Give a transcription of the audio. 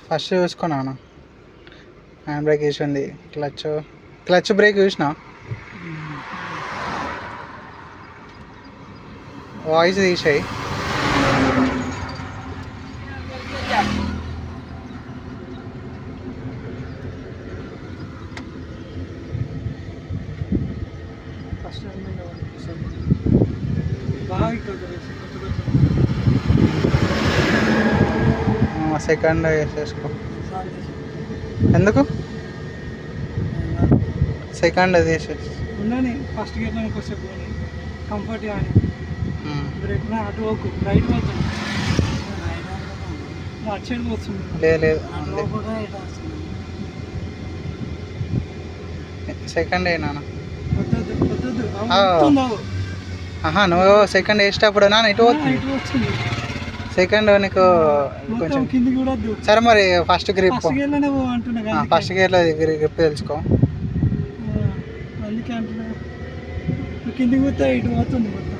First చూసుకున్నాను hand brake వేసి ఉంది, క్లచ్ బ్రేక్ చూసినా, వాయిస్ తీసాయి. సెకండ్ వేసేసుకో. ఎందుకు సెకండ్ అది వేసేసి ఉండని ఫస్ట్ గేర్లో కొద్దిసేపు కంఫర్ట్ కానీ బ్రేక్ అటు పోకు రైట్ పోతుంది, అటు సైడ్ పోతుంది. లేదు సెకండ్ అయినా నువ్వు సెకండ్ వేసేటప్పుడు నా ఇటు పోతుంది. సెకండ్ నీకు కొంచెం సరే మరి ఫస్ట్ గ్రిప్ ఫస్ట్ గేర్లో గ్రిప్ తెలుసుకో. అందుకే అంటున్నా కిందికి పోతే ఇటు పోతుంది మొత్తం.